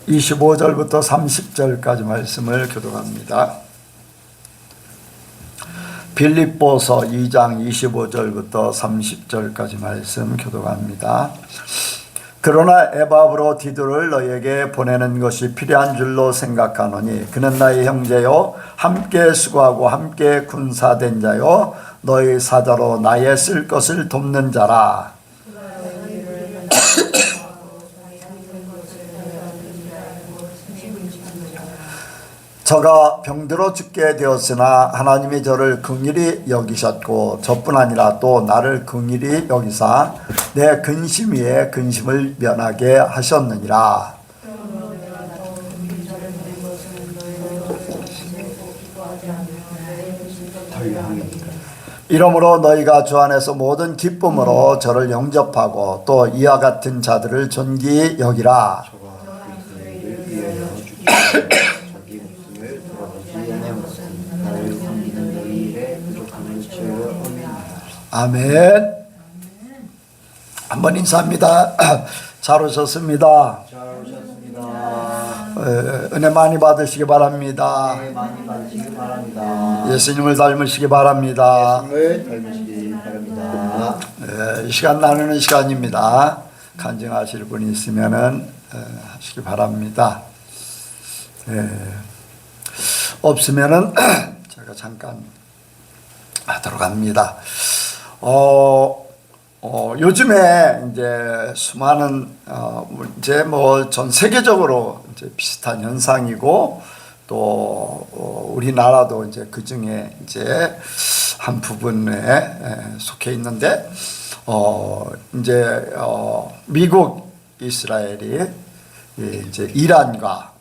25절부터 30절까지 말씀을 교독합니다. 빌립보서 2장 25절부터 30절까지 말씀 교독합니다. 그러나 에바브로디도를 너에게 보내는 것이 필요한 줄로 생각하노니 그는 나의 형제요 함께 수고하고 함께 군사된 자요 너의 사자로 나의 쓸 것을 돕는 자라. 저가 병들어 죽게 되었으나 하나님이 저를 긍휼히 여기셨고 저뿐 아니라 또 나를 긍휼히 여기사 내 근심 위에 근심을 면하게 하셨느니라. 이러므로 너희가 주 안에서 모든 기쁨으로 저를 영접하고 또 이와 같은 자들을 존귀히 여기라. 아멘. 한번 인사합니다. 잘 오셨습니다. 은혜 많이 받으시기 바랍니다. 예수님을 닮으시기 바랍니다. 이 시간 나누는 시간입니다. 간증하실 분이 있으면 하시기 바랍니다. 없으면 제가 잠깐 하도록 합니다. 요즘에 이제 수많은 이제 뭐 전 세계적으로 이제 비슷한 현상이고 또 우리나라도 이제 그 중에 이제 한 부분에 속해 있는데 이제 미국 이스라엘이 이제 이란과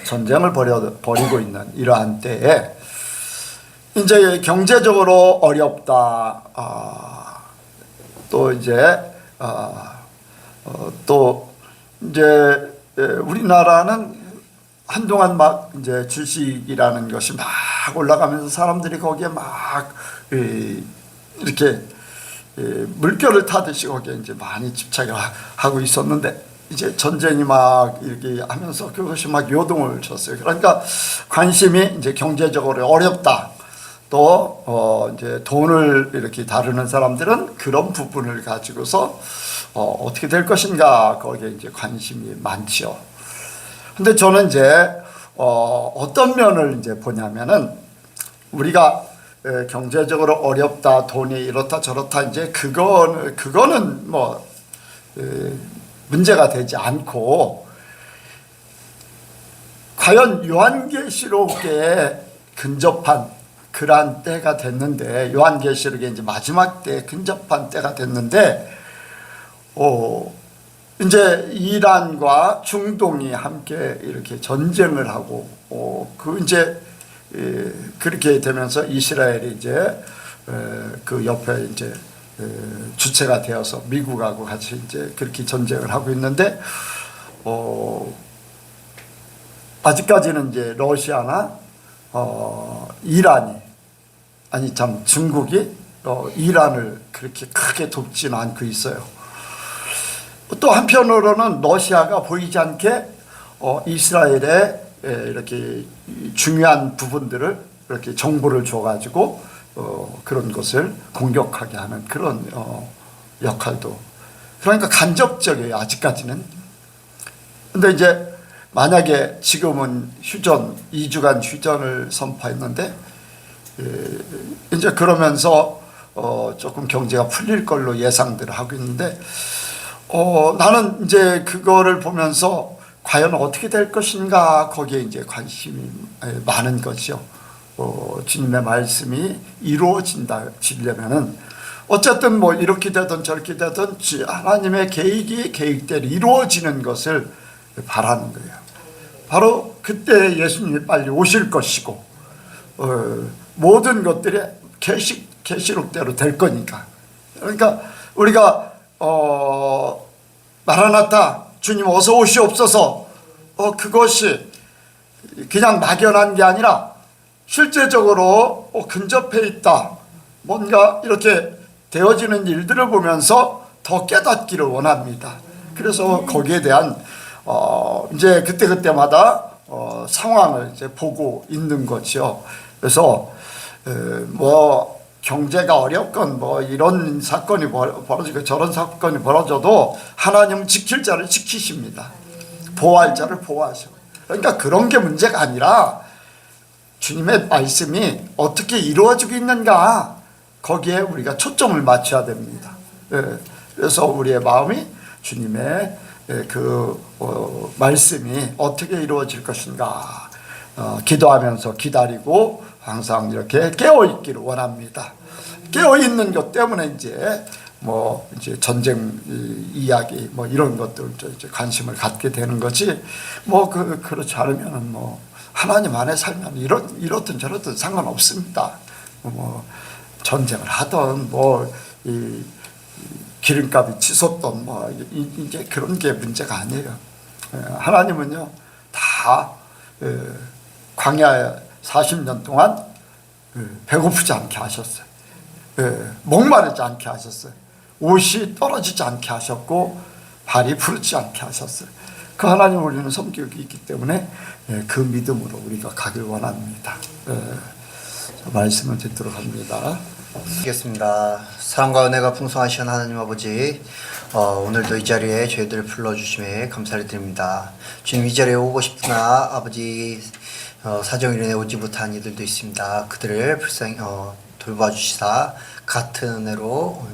전쟁을 벌이고 있는 이러한 때에 이제 경제적으로 어렵다. 또 이제 또 이제 우리나라는 한동안 막 이제 주식이라는 것이 막 올라가면서 사람들이 거기에 막 이렇게 물결을 타듯이 거기에 이제 많이 집착을 하고 있었는데 이제 전쟁이 막 이렇게 하면서 그것이 막 요동을 쳤어요. 그러니까 관심이 이제 경제적으로 어렵다. 또 이제 돈을 이렇게 다루는 사람들은 그런 부분을 가지고서 어떻게 될 것인가 거기에 이제 관심이 많죠. 근데 저는 이제 어떤 면을 이제 보냐면은 우리가 경제적으로 어렵다, 돈이 이렇다 저렇다 이제 그거는 뭐 문제가 되지 않고 과연 요한계시록에 근접한 그러한 때가 됐는데 요한계시록의 이제 마지막 때 근접한 때가 됐는데 이제 이란과 중동이 함께 이렇게 전쟁을 하고 그 이제 그렇게 되면서 이스라엘이 이제 그 옆에 이제 주체가 되어서 미국하고 같이 이제 그렇게 전쟁을 하고 있는데 아직까지는 이제 러시아나 이란이 아니 참 중국이 이란을 그렇게 크게 돕지는 않고 있어요. 또 한편으로는 러시아가 보이지 않게 이스라엘에 이렇게 중요한 부분들을 이렇게 정보를 줘가지고 그런 것을 공격하게 하는 그런 역할도 그러니까 간접적이에요 아직까지는. 근데 이제 만약에 지금은 휴전 2주간 휴전을 선포했는데 이제 그러면서 조금 경제가 풀릴 걸로 예상들을 하고 있는데 나는 이제 그거를 보면서 과연 어떻게 될 것인가 거기에 이제 관심이 많은 거죠. 주님의 말씀이 이루어지려면은 어쨌든 뭐 이렇게 되든 저렇게 되든 하나님의 계획대로 이루어지는 것을 바라는 거예요. 바로 그때 예수님이 빨리 오실 것이고 모든 것들이 계시록대로 될 거니까. 그러니까 우리가 마라나타 주님 어서 오시옵소서 그것이 그냥 막연한 게 아니라 실제적으로 근접해 있다. 뭔가 이렇게 되어지는 일들을 보면서 더 깨닫기를 원합니다. 그래서 거기에 대한 이제 그때마다 상황을 이제 보고 있는 거죠. 그래서 뭐 경제가 어렵건 뭐 이런 사건이 벌어지고 저런 사건이 벌어져도 하나님은 지킬 자를 지키십니다. 보호할 자를 보호하셔. 그러니까 그런 게 문제가 아니라 주님의 말씀이 어떻게 이루어지고 있는가, 거기에 우리가 초점을 맞춰야 됩니다. 그래서 우리의 마음이 주님의 말씀이 어떻게 이루어질 것인가 기도하면서 기다리고 항상 이렇게 깨어있기를 원합니다. 깨어있는 것 때문에 이제 전쟁 이야기 이런 것들 이제 관심을 갖게 되는 거지, 그렇지 않으면은 하나님 안에 살면 이렇든 저렇든 상관없습니다. 전쟁을 하던 이 기름값이 치솟던 이제 그런 게 문제가 아니에요. 하나님은요 다 광야에 40년 동안 배고프지 않게 하셨어요. 목마르지 않게 하셨어요. 옷이 떨어지지 않게 하셨고 발이 부르지 않게 하셨어요. 그 하나님 우리는 섬기고 있기 때문에 그 믿음으로 우리가 가길 원합니다. 말씀을 듣도록 합니다. 알겠습니다. 사랑과 은혜가 풍성하신 하나님 아버지, 오늘도 이 자리에 저희들을 불러주심에 감사를 드립니다. 주님, 이 자리에 오고 싶으나 아버지 사정으로 인해 오지 못한 이들도 있습니다. 그들을 불쌍히 돌봐주시사 같은 은혜로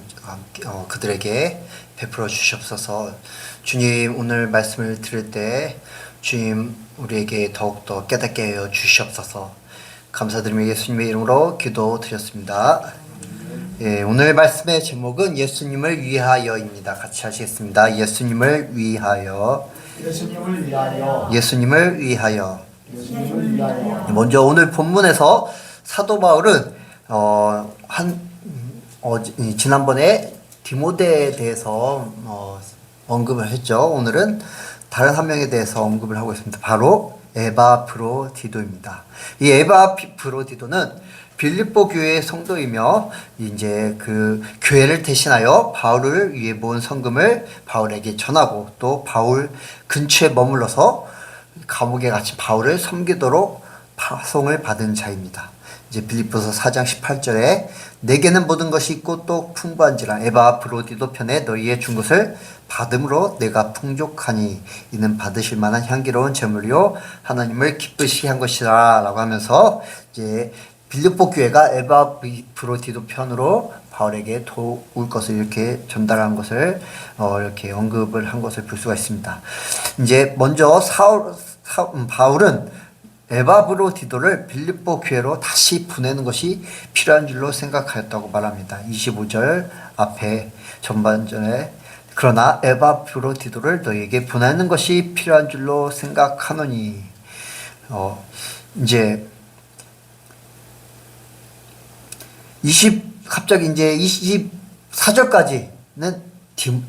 그들에게 베풀어 주시옵소서. 주님, 오늘 말씀을 들을 때 주님 우리에게 더욱더 깨닫게 하여 주시옵소서. 감사드리며 예수님의 이름으로 기도드렸습니다. 오늘 말씀의 제목은 예수님을 위하여입니다. 같이 하시겠습니다. 예수님을 위하여. 예수님을 위하여. 예수님을 위하여. 예수님을 위하여. 먼저 오늘 본문에서 사도 바울은 지난번에 디모데에 대해서 언급을 했죠. 오늘은 다른 한 명에 대해서 언급을 하고 있습니다. 바로 에바브로디도입니다. 이 에바브로디도는 빌립보 교회의 성도이며 이제 그 교회를 대신하여 바울을 위해 모은 성금을 바울에게 전하고 또 바울 근처에 머물러서 감옥에 갇힌 바울을 섬기도록 파송을 받은 자입니다. 이제 빌립보서 4장 18절에 내게는 모든 것이 있고 또 풍부한지라 에바브로디도 편에 너희의 준 것을 받음으로 내가 풍족하니 이는 받으실 만한 향기로운 제물이요 하나님을 기쁘시게 한 것이라 라고 하면서 이제 빌립보 교회가 에바브로디도 편으로 바울에게 도울 것을 이렇게 전달한 것을 이렇게 언급을 한 것을 볼 수가 있습니다. 이제 먼저 바울은 에바브로디도를 빌립보 교회로 다시 보내는 것이 필요한 줄로 생각하였다고 말합니다. 25절 앞에 전반전에 그러나 에바브로디도를 너희에게 보내는 것이 필요한 줄로 생각하노니 이제 갑자기 이제 24절까지는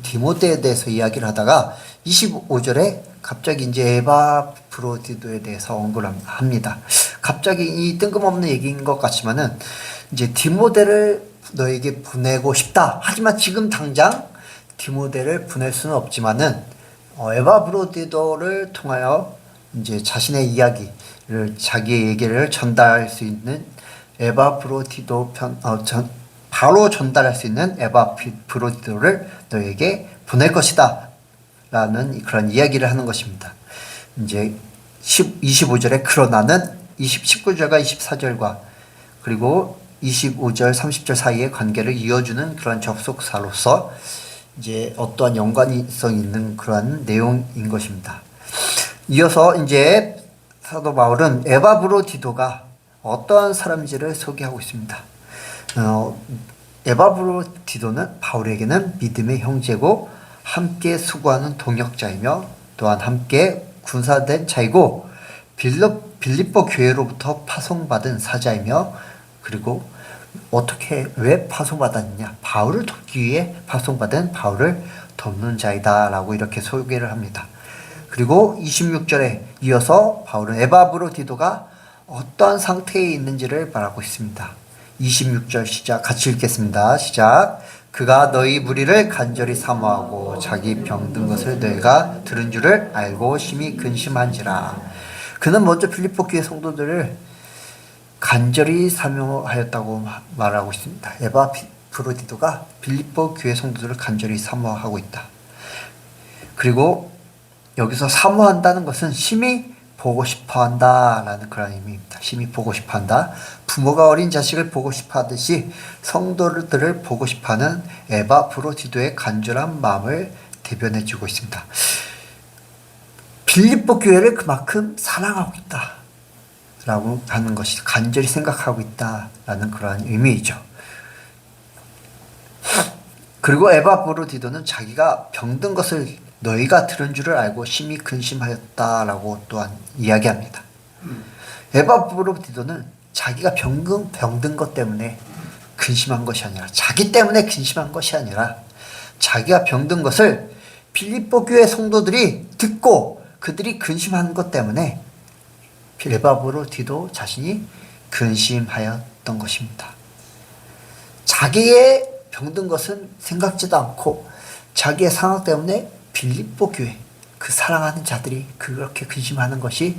디모데에 대해서 이야기를 하다가 25절에 갑자기 이제 에바브로디도에 대해서 언급을 합니다. 갑자기 이 뜬금없는 얘기인 것 같지만은 이제 디모데를 너에게 보내고 싶다. 하지만 지금 당장 디모데를 보낼 수는 없지만은 에바브로디도를 통하여 이제 자신의 이야기를 자기의 얘기를 전달할 수 있는 에바브로디도 바로 전달할 수 있는 에바브로디도를 너에게 보낼 것이다 라는 그런 이야기를 하는 것입니다. 이제 25절에 그러나는 19절과 24절과 그리고 25절 30절 사이의 관계를 이어주는 그런 접속사로서 이제 어떠한 연관성 있는 그런 내용인 것입니다. 이어서 이제 사도 바울은 에바브로디도가 어떠한 사람인지를 소개하고 있습니다. 에바브로디도는 바울에게는 믿음의 형제고 함께 수고하는 동역자이며 또한 함께 군사된 자이고 빌립보 교회로부터 파송받은 사자이며 그리고 왜 파송받았느냐? 바울을 돕기 위해 파송받은 바울을 돕는 자이다 라고 이렇게 소개를 합니다. 그리고 26절에 이어서 바울은 에바브로디도가 어떠한 상태에 있는지를 말하고 있습니다. 26절 시작 같이 읽겠습니다. 시작. 그가 너희 무리를 간절히 사모하고 자기 병든 것을 너희가 들은 줄을 알고 심히 근심한지라. 그는 먼저 빌립보 교회 성도들을 간절히 사모하였다고 말하고 있습니다. 에바프로디도가 빌립보 교회 성도들을 간절히 사모하고 있다. 그리고 여기서 사모한다는 것은 심히 보고 싶어 한다라는 그런 의미입니다. 심히 보고 싶어 한다. 부모가 어린 자식을 보고 싶어 하듯이 성도들을 보고 싶어 하는 에바프로디도의 간절한 마음을 대변해 주고 있습니다. 빌립보 교회를 그만큼 사랑하고 있다 라고 하는 것이 간절히 생각하고 있다라는 그러한 의미이죠. 그리고 에바프로디도는 자기가 병든 것을 너희가 들은 줄을 알고 심히 근심하였다라고 또한 이야기합니다. 에바프로디도는 자기가 병든 것 때문에 근심한 것이 아니라, 자기 때문에 근심한 것이 아니라 자기가 병든 것을 빌립보 교회 성도들이 듣고 그들이 근심한 것 때문에 에바프로디도 자신이 근심하였던 것입니다. 자기의 병든 것은 생각지도 않고 자기의 상황 때문에 빌립보 교회, 그 사랑하는 자들이 그렇게 근심하는 것이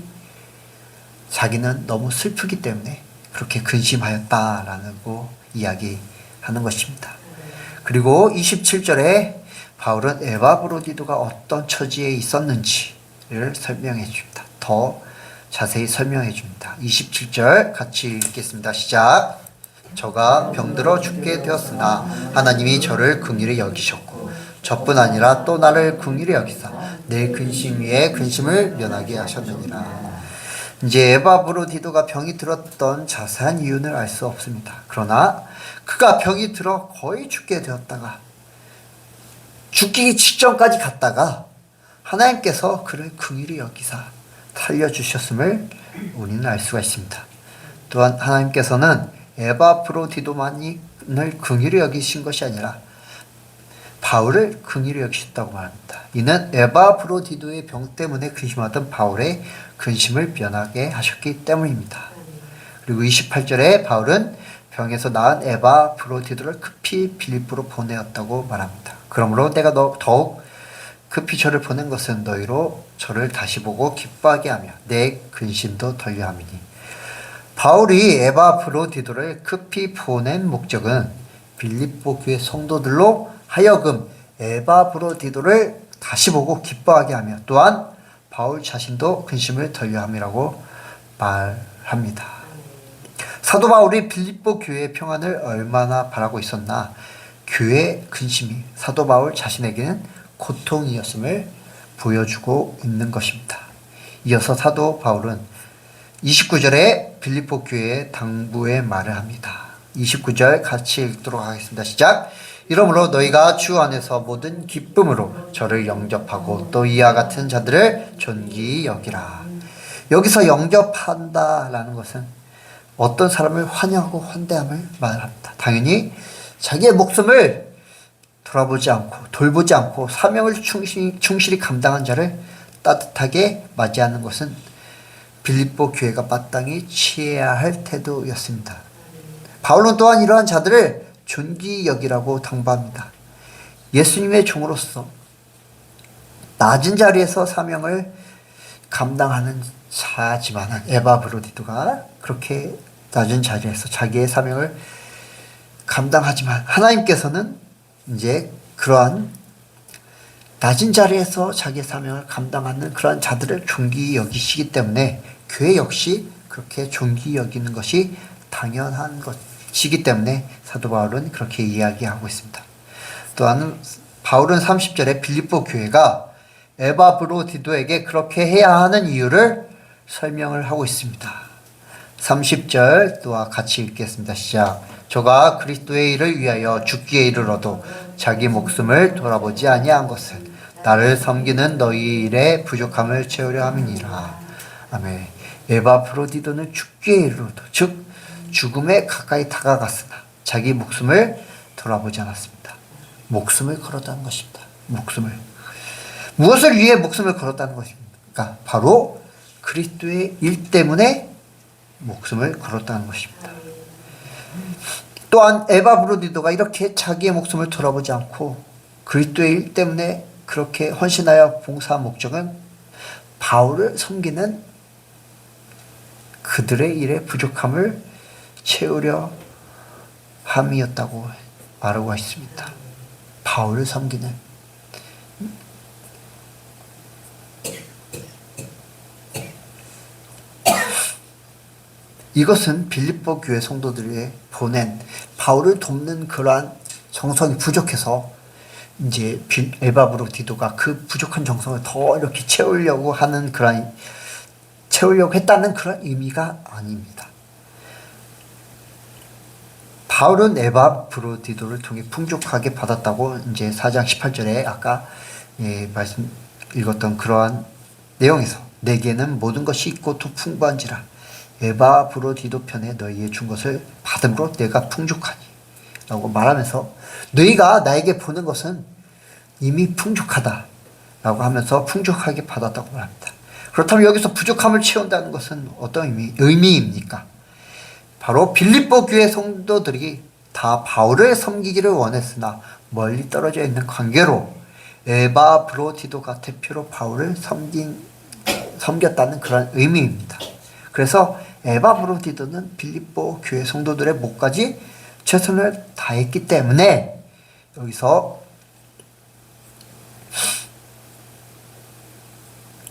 자기는 너무 슬프기 때문에 그렇게 근심하였다라고 이야기하는 것입니다. 그리고 27절에 바울은 에바브로디도가 어떤 처지에 있었는지를 설명해 줍니다. 더 자세히 설명해 줍니다. 27절 같이 읽겠습니다. 시작. 저가 병들어 죽게 되었으나 하나님이 저를 긍휼히 여기셨고 저뿐 아니라 또 나를 긍휼히 여기사 내 근심 위에 근심을 면하게 하셨느니라. 이제 에바브로디도가 병이 들었던 자세한 이유는 알 수 없습니다. 그러나 그가 병이 들어 거의 죽게 되었다가 죽기 직전까지 갔다가 하나님께서 그를 긍휼히 여기사 살려주셨음을 우리는 알 수가 있습니다. 또한 하나님께서는 에바프로디도만을 긍휼히 여기신 것이 아니라 바울을 긍휼히 여기셨다고 말합니다. 이는 에바프로디도의 병 때문에 근심하던 바울의 근심을 면하게 하셨기 때문입니다. 그리고 28절에 바울은 병에서 나은 에바프로디도를 급히 빌립보로 보내었다고 말합니다. 그러므로 내가 더욱 급히 저를 보낸 것은 너희로 저를 다시 보고 기뻐하게 하며 내 근심도 덜려 함이니. 바울이 에바프로디도를 급히 보낸 목적은 빌립보 교회 성도들로 하여금 에바프로디도를 다시 보고 기뻐하게 하며 또한 바울 자신도 근심을 덜려 함이라고 말합니다. 사도 바울이 빌립보 교회의 평안을 얼마나 바라고 있었나, 교회의 근심이 사도 바울 자신에게는 고통이었음을 보여주고 있는 것입니다. 이어서 사도 바울은 29절에 빌립보 교회의 당부의 말을 합니다. 29절 같이 읽도록 하겠습니다. 시작. 이러므로 너희가 주 안에서 모든 기쁨으로 저를 영접하고 또 이와 같은 자들을 존귀히 여기라. 여기서 영접한다라는 것은 어떤 사람을 환영하고 환대함을 말합니다. 당연히 자기의 목숨을 돌아보지 않고 돌보지 않고 사명을 충실히 감당한 자를 따뜻하게 맞이하는 것은 빌립보 교회가 마땅히 취해야 할 태도였습니다. 바울은 또한 이러한 자들을 존귀히 여기라고 당부합니다. 예수님의 종으로서 낮은 자리에서 사명을 감당하는 자지만 에바브로디도가 그렇게 낮은 자리에서 자기의 사명을 감당하지만 하나님께서는 이제 그러한 낮은 자리에서 자기의 사명을 감당하는 그러한 자들을 존귀히 여기시기 때문에 교회 역시 그렇게 존귀히 여기는 것이 당연한 것이기 때문에 사도 바울은 그렇게 이야기하고 있습니다. 또한 바울은 30절에 빌립보 교회가 에바브로디도에게 그렇게 해야 하는 이유를 설명을 하고 있습니다. 30절 또한 같이 읽겠습니다. 시작. 저가 그리스도의 일을 위하여 죽기에 이르러도 자기 목숨을 돌아보지 아니한 것은 나를 섬기는 너희 일의 부족함을 채우려 함이니라. 아멘. 에바프로디도는 죽기에 이르러도 즉 죽음에 가까이 다가갔으나 자기 목숨을 돌아보지 않았습니다. 목숨을 걸었다는 것입니다. 목숨을. 무엇을 위해 목숨을 걸었다는 것입니까? 바로 그리스도의 일 때문에 목숨을 걸었다는 것입니다. 또한 에바 브로디도가 이렇게 자기의 목숨을 돌아보지 않고 그리스도의 일 때문에 그렇게 헌신하여 봉사한 목적은 바울을 섬기는 그들의 일의 부족함을 채우려 함이었다고 말하고 있습니다. 바울을 섬기는. 이것은 빌립보 교회 성도들이 보낸 바울을 돕는 그러한 정성이 부족해서 이제 에바브로디도가 그 부족한 정성을 더 이렇게 채우려고 했다는 그런 의미가 아닙니다. 바울은 에바브로디도를 통해 풍족하게 받았다고 이제 4장 18절에 아까 말씀 읽었던 그러한 내용에서 내게는 모든 것이 있고 또 풍부한지라 에바브로디도 편에 너희에 준 것을 받음으로 내가 풍족하니 라고 말하면서 너희가 나에게 보는 것은 이미 풍족하다 라고 하면서 풍족하게 받았다고 말합니다. 그렇다면 여기서 부족함을 채운다는 것은 어떤 의미입니까? 바로 빌립보 교회 성도들이 다 바울을 섬기기를 원했으나 멀리 떨어져 있는 관계로 에바브로디도가 대표로 바울을 섬겼다는 그런 의미입니다. 그래서 에바브로디도는 빌립보 교회 성도들의 목까지 최선을 다했기 때문에 여기서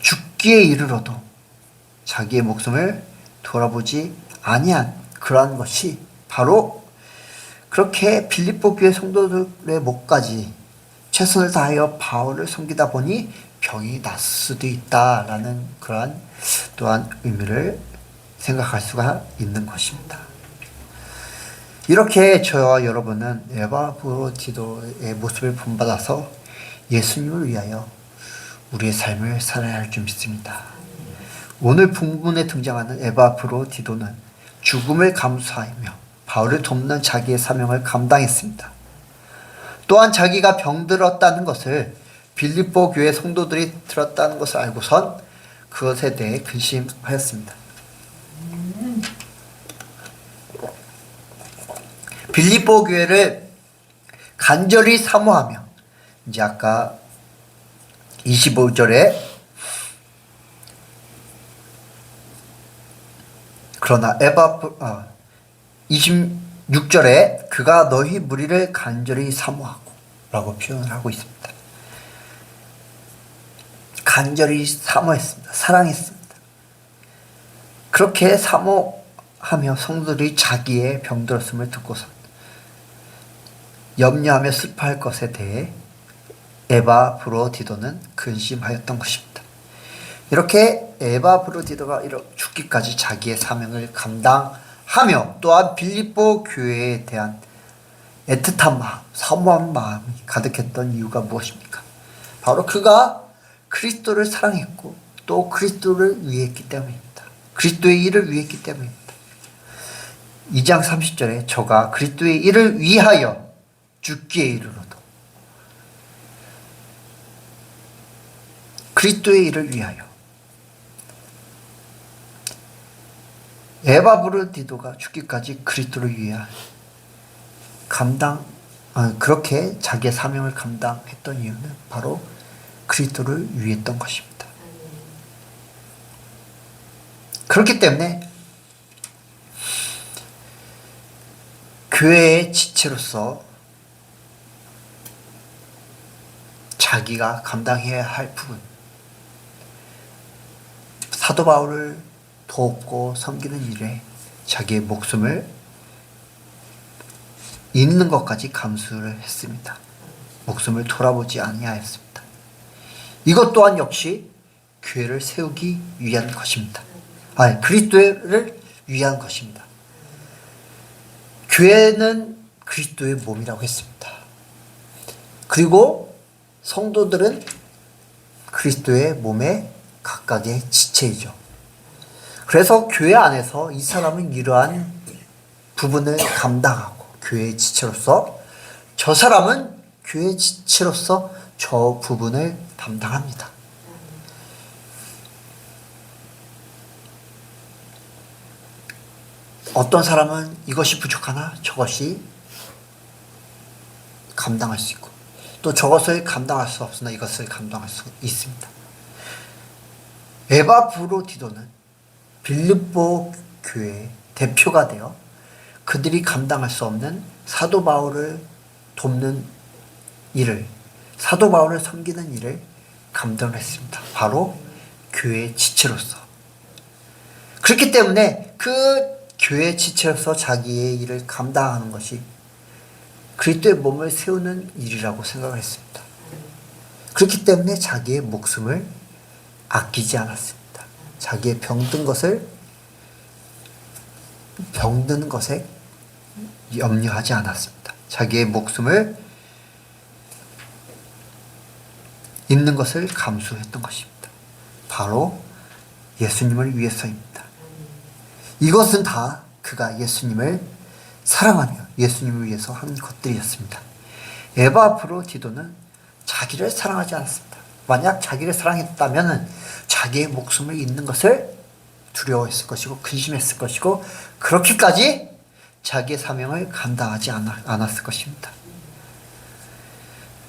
죽기에 이르러도 자기의 목숨을 돌아보지 아니한 그러한 것이 바로 그렇게 빌립보 교회 성도들의 목까지 최선을 다하여 바울을 섬기다 보니 병이 났을 수도 있다라는 그러한 또한 의미를 생각할 수가 있는 것입니다. 이렇게 저와 여러분은 에바브로디도의 모습을 본받아서 예수님을 위하여 우리의 삶을 살아야 할 줄 믿습니다. 오늘 본문에 등장하는 에바브로디도는 죽음을 감수하며 바울을 돕는 자기의 사명을 감당했습니다. 또한 자기가 병들었다는 것을 빌립보 교회 성도들이 들었다는 것을 알고선 그것에 대해 근심하였습니다. 빌립보 교회를 간절히 사모하며 이제 아까 25절에 그러나 26절에 그가 너희 무리를 간절히 사모하고 라고 표현을 하고 있습니다. 간절히 사모했습니다. 사랑했습니다. 그렇게 사모하며 성도들이 자기의 병들었음을 듣고서 염려하며 슬퍼할 것에 대해 에바브로디도는 근심하였던 것입니다. 이렇게 에바브로디도가 죽기까지 자기의 사명을 감당하며 또한 빌립보 교회에 대한 애틋한 마음, 사모한 마음이 가득했던 이유가 무엇입니까? 바로 그가 그리스도를 사랑했고 또 그리스도를 위했기 때문입니다. 그리스도의 일을 위했기 때문입니다. 2장 30절에 저가 그리스도의 일을 위하여 죽기에 이르러도 그리스도의 일을 위하여 에바브로디도가 죽기까지 그리스도를 위하여 그렇게 자기의 사명을 감당했던 이유는 바로 그리스도를 위했던 것입니다. 그렇기 때문에 교회의 지체로서 자기가 감당해야 할 부분, 사도 바울을 돕고 섬기는 일에 자기의 목숨을 잃는 것까지 감수를 했습니다. 목숨을 돌아보지 아니하였습니다. 이것 또한 역시 교회를 세우기 위한 것입니다. 그리스도를 위한 것입니다. 교회는 그리스도의 몸이라고 했습니다. 그리고 성도들은 그리스도의 몸의 각각의 지체이죠. 그래서 교회 안에서 이 사람은 이러한 부분을 감당하고 교회의 지체로서 저 사람은 교회의 지체로서 저 부분을 담당합니다. 어떤 사람은 이것이 부족하나 저것이 감당할 수 있고, 또 저것을 감당할 수 없으나 이것을 감당할 수 있습니다. 에바브로디도는 빌립보 교회의 대표가 되어 그들이 감당할 수 없는 사도 바울을 돕는 일을, 사도 바울을 섬기는 일을 감당했습니다. 바로 교회의 지체로서. 그렇기 때문에 그 교회의 지체로서 자기의 일을 감당하는 것이 그리스도의 몸을 세우는 일이라고 생각을 했습니다. 그렇기 때문에 자기의 목숨을 아끼지 않았습니다. 자기의 병든 것에 염려하지 않았습니다. 자기의 목숨을 잃는 것을 감수했던 것입니다. 바로 예수님을 위해서입니다. 이것은 다 그가 예수님을 사랑하며 예수님을 위해서 한 것들이었습니다. 에바브로디도는 자기를 사랑하지 않았습니다. 만약 자기를 사랑했다면 자기의 목숨을 잃는 것을 두려워했을 것이고 근심했을 것이고 그렇게까지 자기의 사명을 감당하지 않았을 것입니다.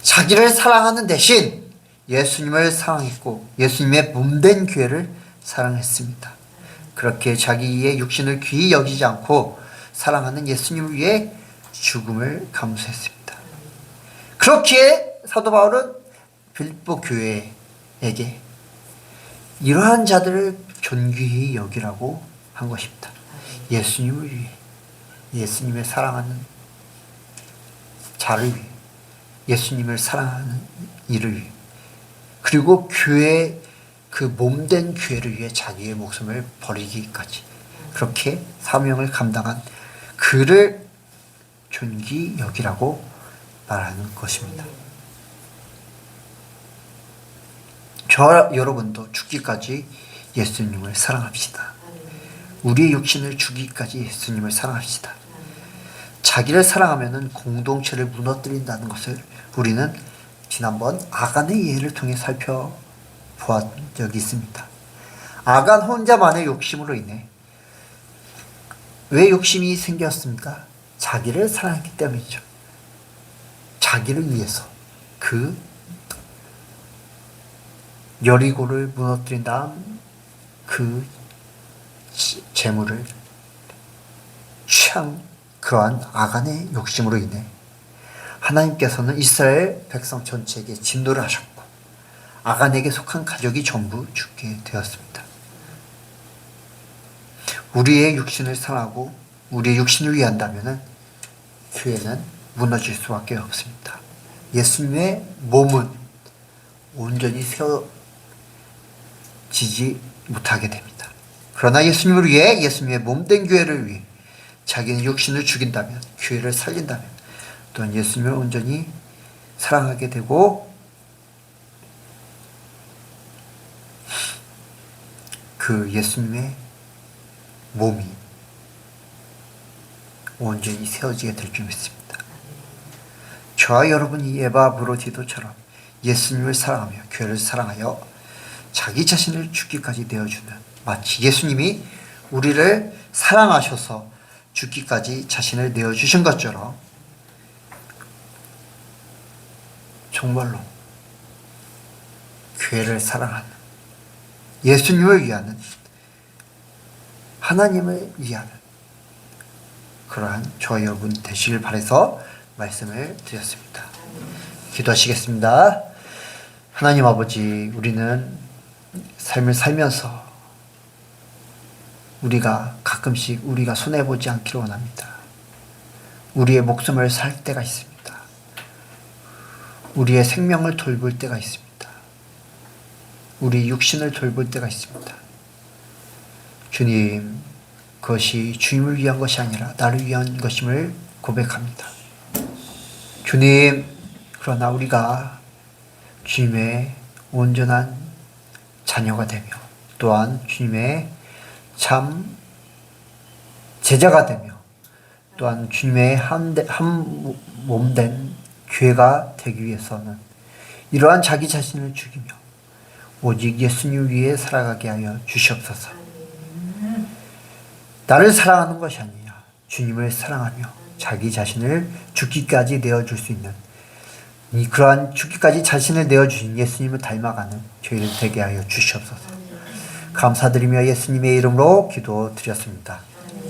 자기를 사랑하는 대신 예수님을 사랑했고 예수님의 몸된 교회를 사랑했습니다. 그렇게 자기의 육신을 귀히 여기지 않고 사랑하는 예수님을 위해 죽음을 감수했습니다. 그렇기에 사도 바울은 빌립보 교회에게 이러한 자들을 존귀히 여기라고 한 것입니다. 예수님을 위해, 예수님을 사랑하는 자를 위해, 예수님을 사랑하는 이를 위해, 그리고 교회, 그 몸된 교회를 위해 자기의 목숨을 버리기까지 그렇게 사명을 감당한 그를 존귀히 여기라고 말하는 것입니다. 저 여러분도 죽기까지 예수님을 사랑합시다. 우리의 육신을 죽기까지 예수님을 사랑합시다. 자기를 사랑하면 공동체를 무너뜨린다는 것을 우리는 지난번 아간의 예를 통해 살펴보았 적이 있습니다. 아간 혼자만의 욕심으로 인해 왜 욕심이 생겼습니까? 자기를 사랑했기 때문이죠. 자기를 위해서 그 여리고를 무너뜨린 다음 그 재물을 취한 그러한 아간의 욕심으로 인해 하나님께서는 이스라엘 백성 전체에게 진노를 하셨고 아간에게 속한 가족이 전부 죽게 되었습니다. 우리의 육신을 사랑하고 우리의 육신을 위한다면 교회는 무너질 수밖에 없습니다. 예수님의 몸은 온전히 세워지지 못하게 됩니다. 그러나 예수님을 위해, 예수님의 몸된 교회를 위해 자기는 육신을 죽인다면, 교회를 살린다면 또한 예수님을 온전히 사랑하게 되고 그 예수님의 몸이 온전히 세워지게 될 줄 믿습니다. 저와 여러분이 에바브로디도처럼 예수님을 사랑하며 교회를 사랑하여 자기 자신을 죽기까지 내어주는, 마치 예수님이 우리를 사랑하셔서 죽기까지 자신을 내어주신 것처럼 정말로 교회를 사랑하는, 예수님을 위하는, 하나님을 위하는 그러한 저와 여러분 되시길 바라서 말씀을 드렸습니다. 기도하시겠습니다. 하나님 아버지, 우리는 삶을 살면서 우리가 가끔씩 우리가 손해보지 않기를 원합니다. 우리의 목숨을 살 때가 있습니다. 우리의 생명을 돌볼 때가 있습니다. 우리 육신을 돌볼 때가 있습니다. 주님, 그것이 주님을 위한 것이 아니라 나를 위한 것임을 고백합니다. 주님, 그러나 우리가 주님의 온전한 자녀가 되며 또한 주님의 참 제자가 되며 또한 주님의 한 몸된 교회가 되기 위해서는 이러한 자기 자신을 죽이며 오직 예수님 위해 살아가게 하여 주시옵소서. 나를 사랑하는 것이 아니라 주님을 사랑하며 자기 자신을 죽기까지 내어줄 수 있는 그러한 죽기까지 자신을 내어주신 예수님을 닮아가는 저희를 되게 하여 주시옵소서. 감사드리며 예수님의 이름으로 기도드렸습니다.